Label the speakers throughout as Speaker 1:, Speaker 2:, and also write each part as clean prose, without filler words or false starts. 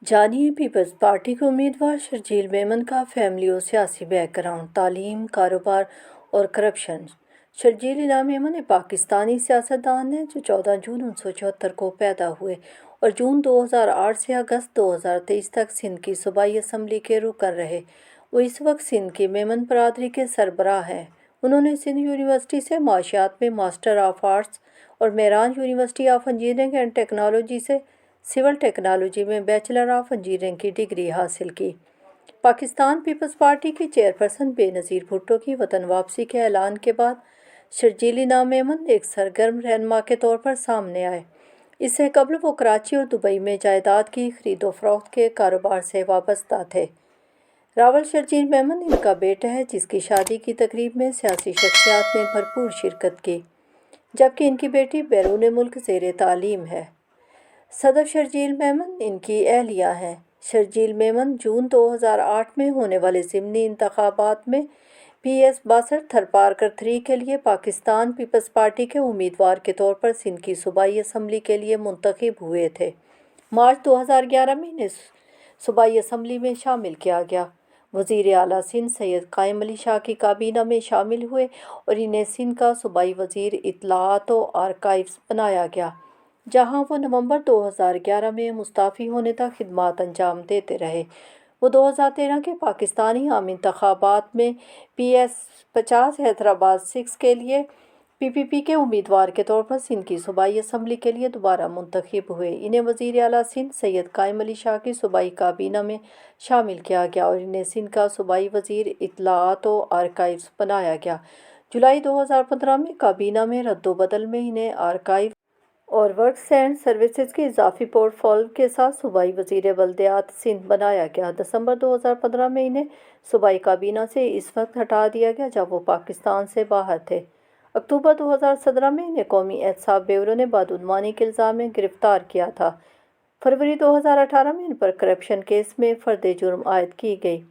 Speaker 1: जानिए peoples party के उम्मीदवार शर्जील मेमन का फैमिली और सियासी बैकग्राउंड, तालीम, कारोबार और करप्शन। शर्जील इनाम मेमन एक पाकिस्तानी सियासतदान हैं जो 14 जून 1974 को पैदा हुए और जून 2008 से अगस्त 2023 तक सिंध की सूबाई असम्बली के रुकन रहे। वो इस वक्त सिंध की मेमन बरादरी के सरबराह हैं। उन्होंने सिंध यूनिवर्सिटी से माशियात में मास्टर ऑफ आर्ट्स और Mehran university of engineering and technology से सिविल टेक्नोलॉजी में बैचलर ऑफ इंजीनियरिंग की डिग्री हासिल की। पाकिस्तान पीपल्स पार्टी की चेयरपर्सन बेनज़ीर भुट्टो की वतन वापसी के ऐलान के बाद शर्जील इनाम मेमन एक सरगर्म रहनुमा के तौर पर सामने आए। इससे कबल वो कराची और दुबई में जायदाद की खरीदो फरोख्त के कारोबार से वाबस्ता थे। रावल शर्जील मेमन इनका बेटा है जिसकी शादी की तकरीब में सियासी शख्सियात ने भरपूर शिरकत की, जबकि इनकी बेटी बैरून मुल्क ज़ेर तालीम है। सदर शर्जील मेमन इनकी अहलिया हैं। शर्जील मेमन जून 2008 में होने वाले ज़िमनी इंतखाबात में PS 62 थरपारकर 3 के लिए पाकिस्तान पीपल्स पार्टी के उम्मीदवार के तौर पर सिंध की सूबाई असम्बली के लिए मुंतखब हुए थे। मार्च 2011 में इन्हें सूबाई असम्बली में शामिल किया गया। वज़ीर आला सिंध सैयद कायम अली शाह की काबीना में शामिल हुए और इन्हें सिंध का सूबाई वज़ीर इत्तलाआत व आर्काइव्स बनाया गया, जहां वो नवंबर 2011 में मुस्ताफ़ी होने तक खिदमात अंजाम देते रहे। वो 2013 के पाकिस्तानी आम इंतखाबात में PS 50 हैदराबाद 6 के लिए PPP के उम्मीदवार के तौर पर सिंध की सूबाई असम्बली के लिए दोबारा मुंतखब हुए। इन्हें वज़ीर आला सिंध सैयद कायम अली शाह की सूबाई काबीना में शामिल किया गया और इन्हें सिंध का सूबाई वज़ीर इत्तलाआत व आर्काइव्स बनाया गया। जुलाई 2015 में काबीना में रद्दोबदल में इन्हें आर्काइव और वर्क्स एंड सर्विसेज के इजाफी पोर्टफोलियो के साथ सूबाई वज़ीर बल्दियात सिंध बनाया गया। दिसंबर 2015 में इन्हें सूबाई काबीना से इस वक्त हटा दिया गया जब वो पाकिस्तान से बाहर थे। अक्टूबर 2017 में इन्हें कौमी एहतसाब ब्यूरो ने बदउनवानी के इल्ज़ाम में गिरफ्तार किया था। फरवरी 2018 में इन पर करप्शन केस में फ़र्द जुर्म आयद की गई।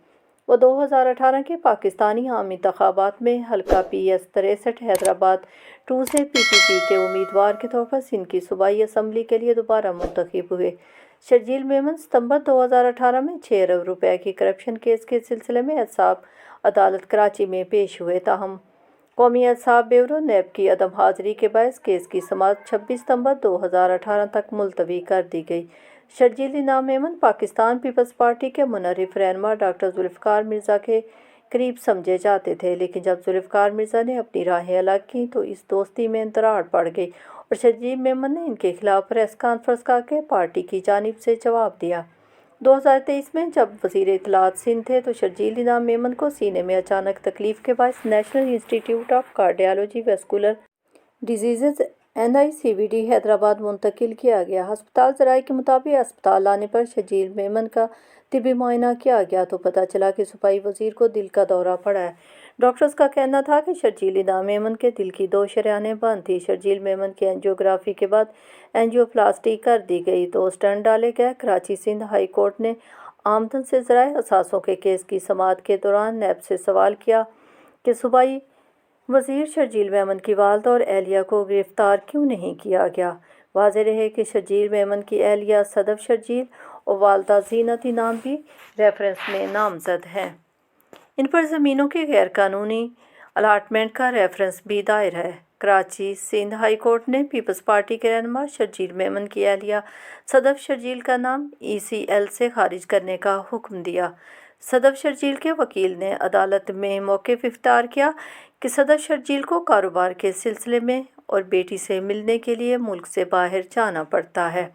Speaker 1: वो 2018 के पाकिस्तानी आम इंतखाबात में हल्का PS 63 हैदराबाद 2 से PPP के उम्मीदवार के तौर पर सिंध की सूबाई असम्बली के लिए दोबारा मुंतखब हुए। शर्जील मेमन सितंबर 2018 में 6 अरब रुपए की करप्शन केस के सिलसिले में एहतसाब अदालत कराची में पेश हुए, ताहम कौमी एहतसाब ब्यूरो NAB की अदम हाजिरी के बायस केस की समाअत 26 सितंबर 2018 तक मुलतवी कर दी गई। शर्जील इनाम मेमन पाकिस्तान पीपल्स पार्टी के मुनर्रिफ रहनुमा डॉक्टर जुल्फ़िकार मिर्ज़ा के करीब समझे जाते थे, लेकिन जब जुल्फ़िकार मिर्ज़ा ने अपनी राहें अलग की तो इस दोस्ती में दरार पड़ गई और शर्जील मेमन ने इनके खिलाफ प्रेस कॉन्फ्रेंस करके पार्टी की जानिब से जवाब दिया। 2023 में जब वज़ीर इत्तलाआत सिंध थे तो शर्जील इनाम मेमन को सीने में अचानक तकलीफ के बायस national institute of cardiology vascular disease NICVD Hyderabad मुंतकिल किया गया। हस्पताल ज़राए के मुताबिक अस्पताल लाने पर शर्जील मेमन का तिबी मुआयना किया गया तो पता चला कि सूबाई वज़ीर को दिल का दौरा पड़ा है। डॉक्टर्स का कहना था कि शर्जील इनाम मेमन के दिल की 2 शरेयानें बंद थी। शर्जील मेमन की एंजियोग्राफी के बाद एंजियोप्लास्टी कर दी गई तो स्टेंट डाले गए। कराची सिंध हाई कोर्ट ने आमदन से ज़राए असासों के केस की समाअत के दौरान NAB से सवाल किया कि सूबाई वज़ीर शर्जील मेमन की वालदा और अहलिया को गिरफ़्तार क्यों नहीं किया गया। वाज़ेह रहे कि शर्जील मेमन की अहलिया सदफ शर्जील और वालदा ज़ीनत इनाम भी रेफरेंस में नामज़द हैं। इन पर ज़मीनों की गैरकानूनी अलाटमेंट का रेफरेंस भी दायर है। कराची सिंध हाई कोर्ट ने पीपल्स पार्टी के रहनुमा शर्जील मेमन की अहलिया सदफ शर्जील का नाम ECL से खारिज करने का हुक्म दिया। सदफ शर्जील के वकील ने अदालत में मौक़िफ़ इख्तियार किया कि सदफ शर्जील को कारोबार के सिलसिले में और बेटी से मिलने के लिए मुल्क से बाहर जाना पड़ता है।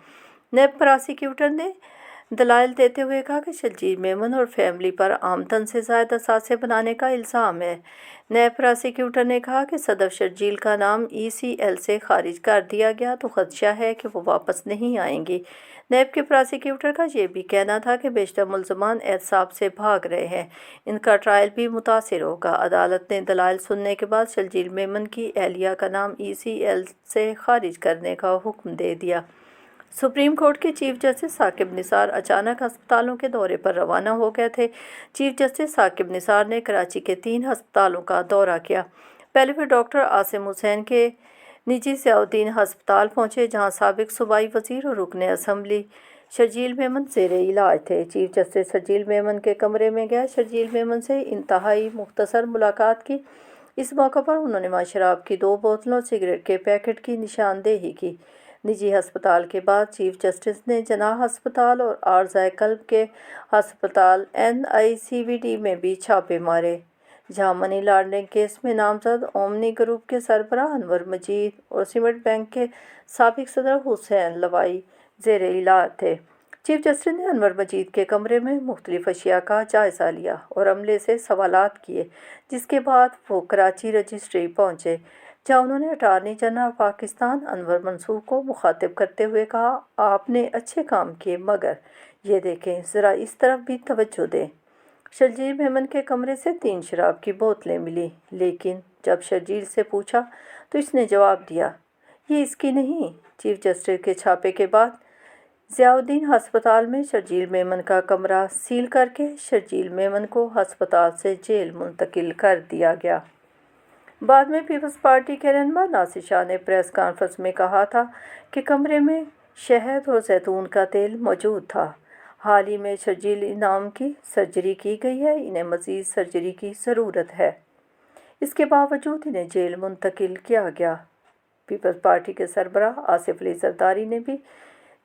Speaker 1: NAB प्रोसिक्यूटर ने दलाइल देते हुए कहा कि शर्जील मेमन और फैमिली पर आमदन से ज़ायद असासे बनाने का इल्ज़ाम है। NAB प्रोसिक्यूटर ने कहा कि सदफ शर्जील का नाम ECL से खारिज कर दिया गया तो खदशा है कि वो वापस नहीं आएंगी। NAB के प्रोसिक्यूटर का ये भी कहना था कि बेशतर मुल्ज़मान एहतसाब से भाग रहे हैं, इनका ट्रायल भी मुतासिर होगा। अदालत ने दलाइल सुनने के बाद शर्जील मेमन की अहलिया का नाम ECL से खारिज करने का हुक्म दे दिया। सुप्रीम कोर्ट के चीफ जस्टिस साकिब निसार अचानक अस्पतालों के दौरे पर रवाना हो गए थे। चीफ जस्टिस साकिब निसार ने कराची के 3 अस्पतालों का दौरा किया। पहले वे डॉक्टर आसिम हुसैन के निजी ज़ियाउद्दीन अस्पताल पहुंचे, जहां साबिक सूबाई वज़ीर और रुकने असम्बली شرجیل میمن زیر علاج تھے۔ چیف جسٹس شرجیل میمن کے کمرے میں گئے شرجیل میمن سے انتہائی مختصر ملاقات کی۔ اس موقع پر انہوں نے وہاں شراب کی 2 بوتلوں اور سگریٹ کے پیکٹ کی نشاندہی کی۔ نجی ہسپتال کے بعد چیف جسٹس نے جناح ہسپتال اور عارضۂ قلب کے ہسپتال NICVD میں بھی چھاپے مارے، جہاں منی لانڈرنگ کیس میں نامزد اومنی گروپ کے سربراہ انور مجید اور سیمنٹ بینک کے سابق صدر حسین لوائی زیر علاج تھے۔ چیف جسٹس نے انور مجید کے کمرے میں مختلف اشیاء کا جائزہ لیا اور عملے سے سوالات کیے، جس کے بعد وہ کراچی رجسٹری پہنچے، جہاں انہوں نے اٹارنی جنرل پاکستان انور منصور کو مخاطب کرتے ہوئے کہا، آپ نے اچھے کام کیے، مگر یہ دیکھیں، ذرا اس طرف بھی توجہ دیں۔ شرجیل میمن کے کمرے سے 3 شراب کی بوتلیں ملیں، لیکن جب شرجیل سے پوچھا تو اس نے جواب دیا، یہ اس کی نہیں۔ چیف جسٹس کے چھاپے کے بعد ضیاء الدین ہسپتال میں شرجیل میمن کا کمرہ سیل کر کے شرجیل میمن کو ہسپتال سے جیل منتقل کر دیا گیا۔ بعد میں پیپلز پارٹی کے رہنما ناصر شاہ نے پریس کانفرنس میں کہا تھا کہ کمرے میں شہد اور زیتون کا تیل موجود تھا۔ حال ہی میں شرجیل انعام کی سرجری کی گئی ہے، انہیں مزید سرجری کی ضرورت ہے، اس کے باوجود انہیں جیل منتقل کیا گیا۔ پیپلز پارٹی کے سربراہ آصف علی زرداری نے بھی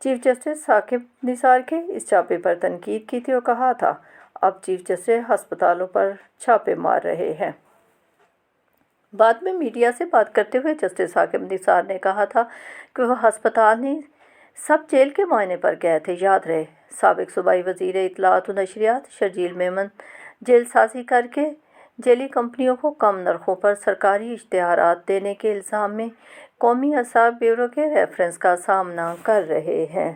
Speaker 1: چیف جسٹس ثاقب نثار کے اس چھاپے پر تنقید کی تھی اور کہا تھا، اب چیف جسٹس ہسپتالوں پر چھاپے مار رہے ہیں۔ بعد میں میڈیا سے بات کرتے ہوئے جسٹس ثاقب نثار نے کہا تھا کہ وہ ہسپتال نہیں، سب جیل کے معائنے پر گئے تھے، یاد رہے۔ سابق صوبائی وزیر اطلاعات و نشریات شرجیل میمن جیل سازی کر کے جیلی کمپنیوں کو کم نرخوں پر سرکاری اشتہارات دینے کے الزام میں قومی اعصاب بیورو کے ریفرنس کا سامنا کر رہے ہیں۔